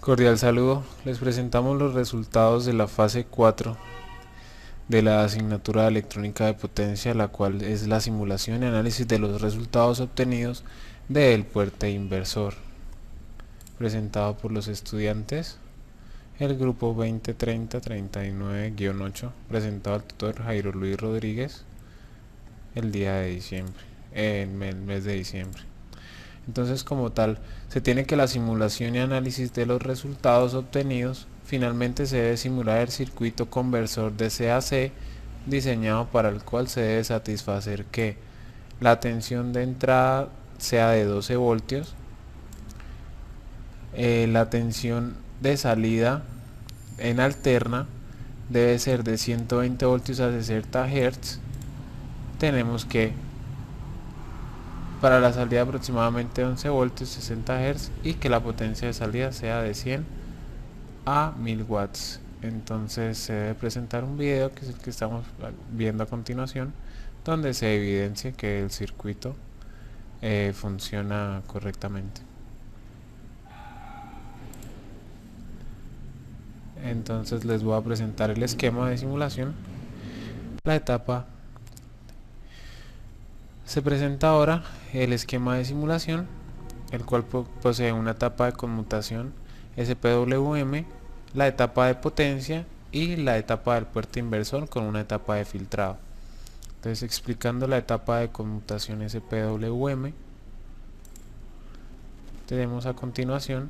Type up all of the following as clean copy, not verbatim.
Cordial saludo, les presentamos los resultados de la fase 4 de la asignatura de electrónica de potencia, la cual es la simulación y análisis de los resultados obtenidos del puente inversor, presentado por los estudiantes, el grupo 2030-39-8, presentado al tutor Jairo Luis Rodríguez el día de diciembre, en el mes de diciembre. Entonces, como tal, se tiene que la simulación y análisis de los resultados obtenidos. Finalmente se debe simular el circuito conversor de CAC diseñado para el cual se debe satisfacer que la tensión de entrada sea de 12 voltios, la tensión de salida en alterna debe ser de 120 voltios a 60 Hz. Tenemos que para la salida aproximadamente 11 voltios 60 Hz y que la potencia de salida sea de 100 a 1000 watts. Entonces se debe presentar un video, que es el que estamos viendo a continuación, donde se evidencia que el circuito funciona correctamente. Entonces les voy a presentar el esquema de simulación. La etapa se presenta ahora el esquema de simulación, el cual posee una etapa de conmutación SPWM, la etapa de potencia y la etapa del puente inversor con una etapa de filtrado. Entonces, explicando la etapa de conmutación SPWM, tenemos a continuación,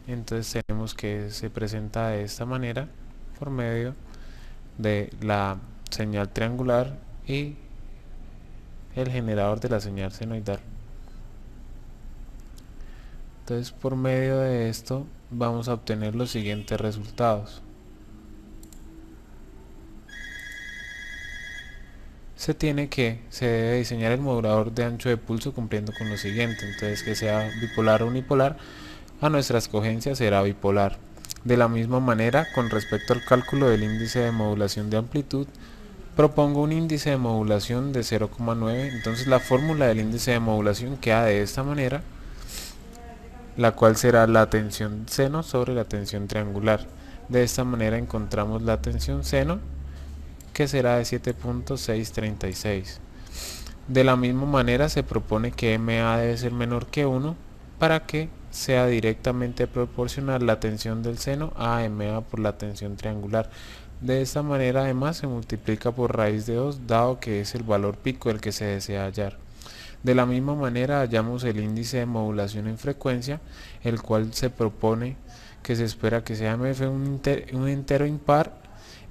entonces tenemos que se presenta de esta manera por medio de la señal triangular y el generador de la señal senoidal. Entonces, por medio de esto vamos a obtener los siguientes resultados. Se debe diseñar el modulador de ancho de pulso cumpliendo con lo siguiente, entonces que sea bipolar o unipolar. A nuestra escogencia será bipolar. De la misma manera, con respecto al cálculo del índice de modulación de amplitud, propongo un índice de modulación de 0,9. Entonces la fórmula del índice de modulación queda de esta manera, la cual será la tensión seno sobre la tensión triangular. De esta manera encontramos la tensión seno, que será de 7.636. De la misma manera se propone que MA debe ser menor que 1 para que sea directamente proporcional la tensión del seno a MA por la tensión triangular. De esta manera además se multiplica por raíz de 2, dado que es el valor pico el que se desea hallar. De la misma manera hallamos el índice de modulación en frecuencia, el cual se propone que se espera que sea MF un entero impar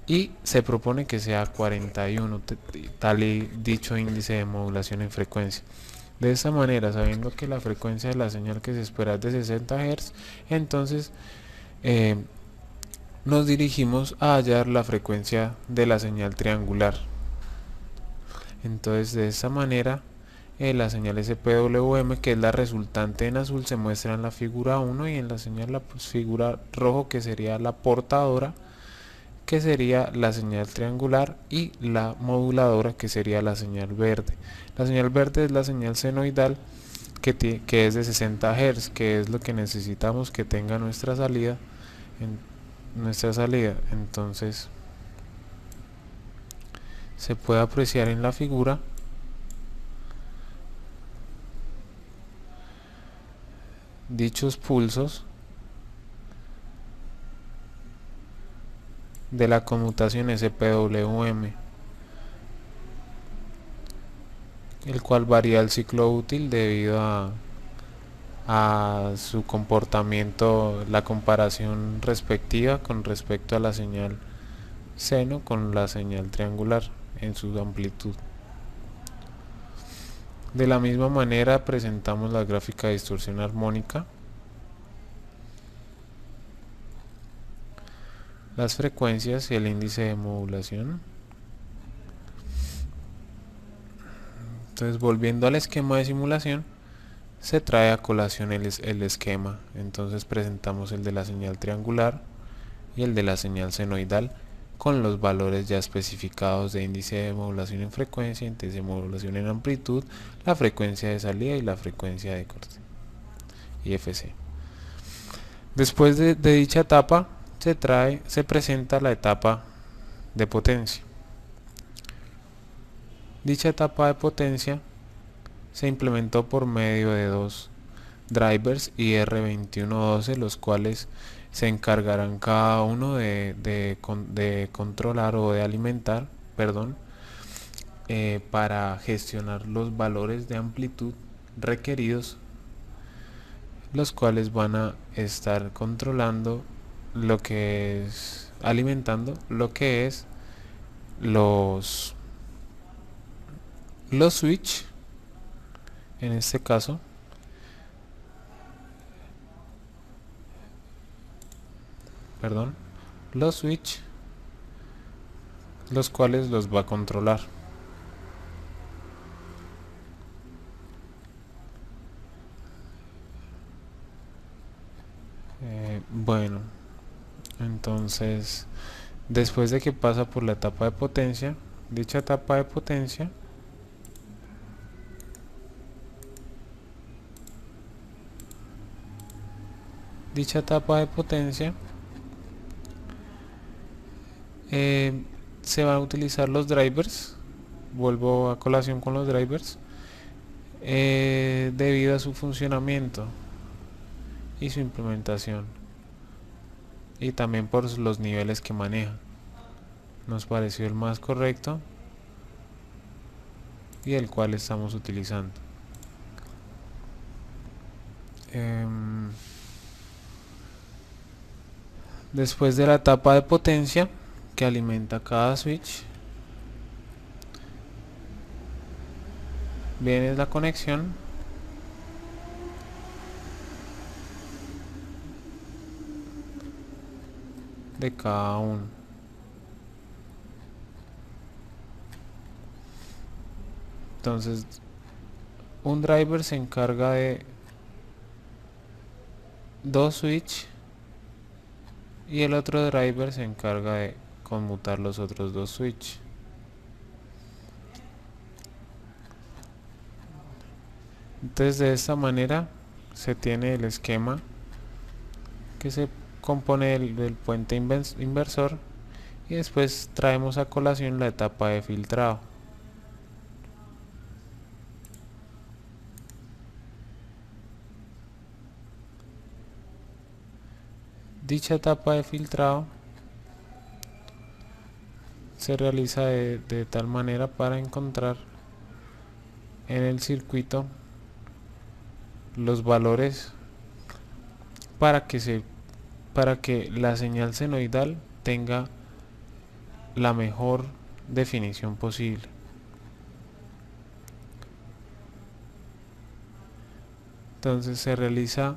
y se propone que sea 41, tal y dicho índice de modulación en frecuencia. De esta manera, sabiendo que la frecuencia de la señal que se espera es de 60 Hz, entonces nos dirigimos a hallar la frecuencia de la señal triangular. Entonces, de esta manera, la señal SPWM, que es la resultante en azul, se muestra en la figura 1 y en la señal la figura rojo, que sería la portadora, que sería la señal triangular, y la moduladora, que sería la señal verde. La señal verde es la señal senoidal, que es de 60 Hz, que es lo que necesitamos que tenga nuestra salida. Entonces se puede apreciar en la figura dichos pulsos de la conmutación SPWM, el cual varía el ciclo útil debido a su comportamiento, la comparación respectiva con respecto a la señal seno con la señal triangular en su amplitud. De la misma manera presentamos la gráfica de distorsión armónica, las frecuencias y el índice de modulación. Entonces, volviendo al esquema de simulación, se trae a colación el esquema. Entonces presentamos el de la señal triangular y el de la señal senoidal con los valores ya especificados de índice de modulación en frecuencia, índice de modulación en amplitud, la frecuencia de salida y la frecuencia de corte, IFC. Después de dicha etapa se presenta la etapa de potencia. Dicha etapa de potencia se implementó por medio de dos drivers IR2112, los cuales se encargarán cada uno de controlar o de alimentar, perdón, para gestionar los valores de amplitud requeridos, los cuales van a estar controlando lo que es, alimentando lo que es los switch, en este caso, perdón, los switch, los cuales los va a controlar. Bueno, entonces, después de que pasa por la etapa de potencia, dicha etapa de potencia se van a utilizar los drivers. Vuelvo a colación con los drivers, debido a su funcionamiento y su implementación, y también por los niveles que maneja. Nos pareció el más correcto y el cual estamos utilizando. Después de la etapa de potencia que alimenta cada switch, viene la conexión de cada uno. Entonces, un driver se encarga de dos switch y el otro driver se encarga de conmutar los otros dos switch. Entonces, de esta manera se tiene el esquema que se compone del puente inversor, y después traemos a colación la etapa de filtrado. Dicha etapa de filtrado se realiza de tal manera para encontrar en el circuito los valores para que la señal senoidal tenga la mejor definición posible. Entonces se realiza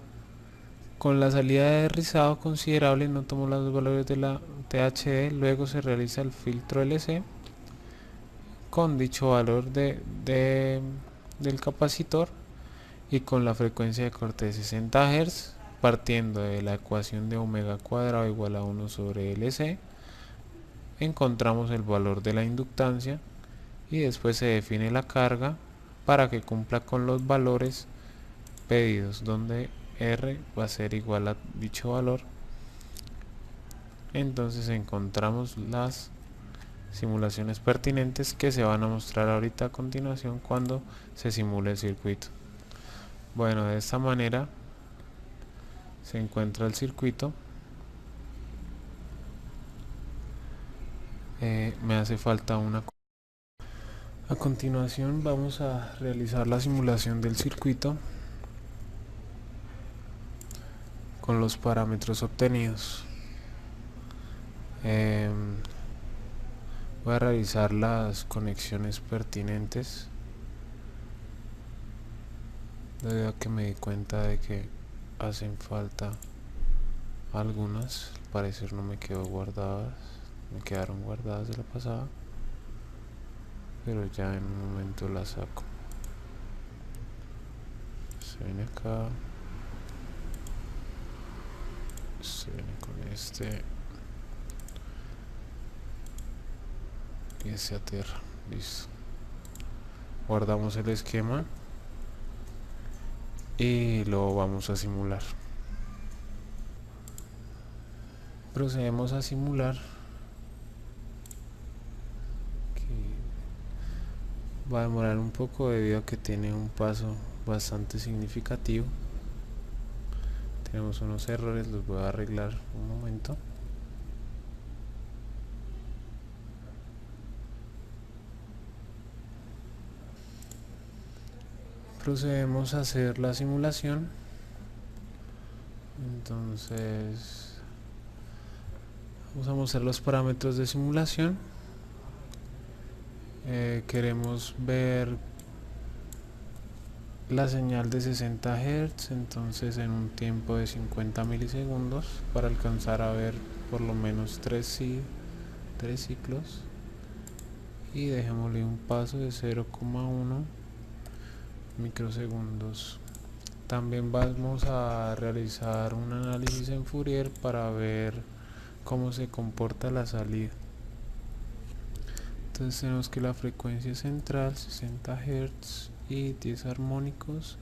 con la salida de rizado considerable, no tomo los valores de la THD, luego se realiza el filtro LC con dicho valor del capacitor y con la frecuencia de corte de 60 Hz, partiendo de la ecuación de omega cuadrado igual a 1 sobre LC, encontramos el valor de la inductancia y después se define la carga para que cumpla con los valores pedidos, donde R va a ser igual a dicho valor. Entonces encontramos las simulaciones pertinentes que se van a mostrar ahorita a continuación cuando se simule el circuito. Bueno, de esta manera se encuentra el circuito. Me hace falta una. A continuación vamos a realizar la simulación del circuito con los parámetros obtenidos. Voy a realizar las conexiones pertinentes, debido a que me di cuenta de que hacen falta algunas. Al parecer no me quedaron guardadas de la pasada, pero ya en un momento las saco. Se viene acá, se viene con este y se aterra. Listo, guardamos el esquema y lo vamos a simular. Procedemos a simular, que va a demorar un poco debido a que tiene un paso bastante significativo. Tenemos unos errores, los voy a arreglar un momento. Procedemos a hacer la simulación. Entonces vamos a mostrar los parámetros de simulación. Queremos ver la señal de 60 Hz, entonces en un tiempo de 50 milisegundos para alcanzar a ver por lo menos 3 ciclos, y dejémosle un paso de 0,1 microsegundos. También vamos a realizar un análisis en Fourier para ver cómo se comporta la salida. Entonces tenemos que la frecuencia central 60 Hz y 10 armónicos,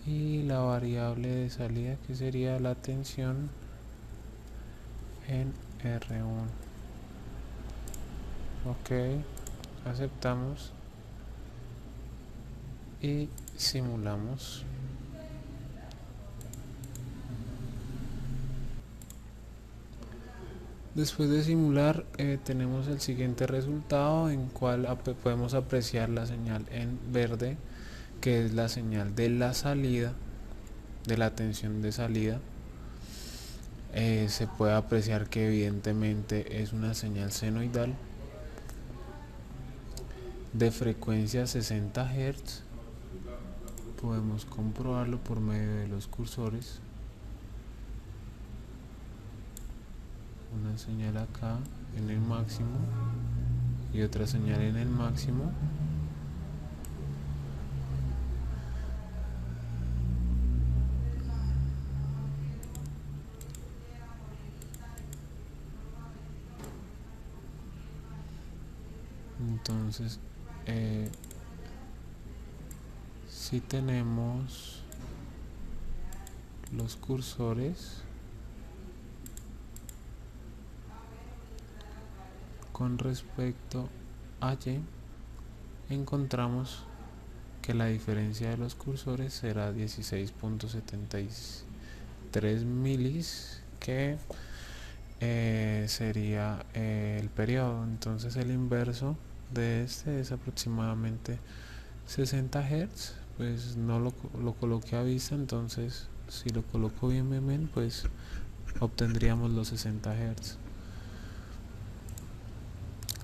y la variable de salida que sería la tensión en R1. Ok, aceptamos y simulamos. Después de simular, tenemos el siguiente resultado, en cual podemos apreciar la señal en verde, que es la señal de la salida, de la tensión de salida. Se puede apreciar que evidentemente es una señal senoidal de frecuencia 60 Hz. Podemos comprobarlo por medio de los cursores. Una señal acá en el máximo y otra señal en el máximo. Entonces si tenemos los cursores con respecto a Y, encontramos que la diferencia de los cursores será 16.73 milis, que sería el periodo. Entonces el inverso de este es aproximadamente 60 Hz. Pues no lo coloqué a vista, entonces si lo coloco bien, pues obtendríamos los 60 Hz.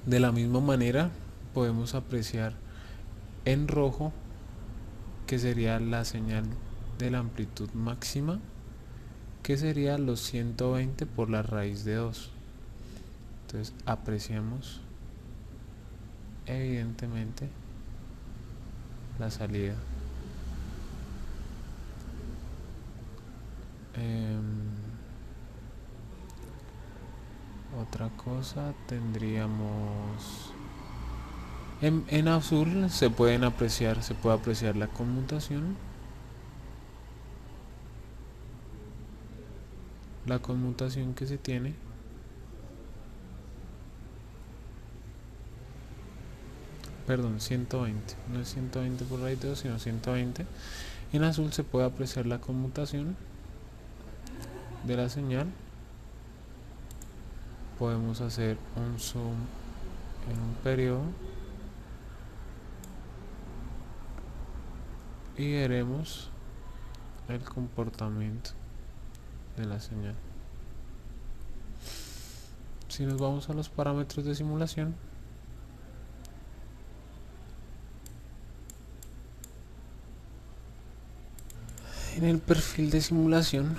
De la misma manera podemos apreciar en rojo, que sería la señal de la amplitud máxima, que sería los 120 por la raíz de 2. Entonces apreciamos evidentemente la salida. Otra cosa, tendríamos en azul se puede apreciar la conmutación. La conmutación que se tiene, perdón, 120, no es 120 por raíz de 2, sino 120. En azul se puede apreciar la conmutación de la señal. Podemos hacer un zoom en un periodo y veremos el comportamiento de la señal. Si nos vamos a los parámetros de simulación, en el perfil de simulación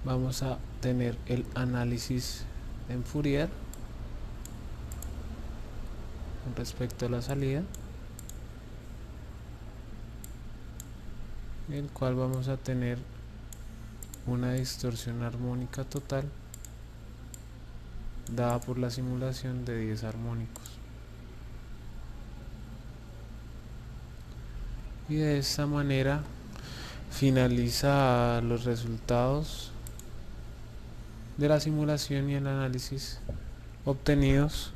vamos a tener el análisis en Fourier con respecto a la salida, en el cual vamos a tener una distorsión armónica total dada por la simulación de 10 armónicos. Y de esta manera Finaliza los resultados de la simulación y el análisis obtenidos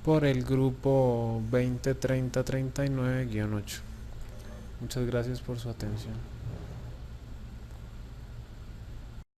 por el grupo 203039-8. Muchas gracias por su atención.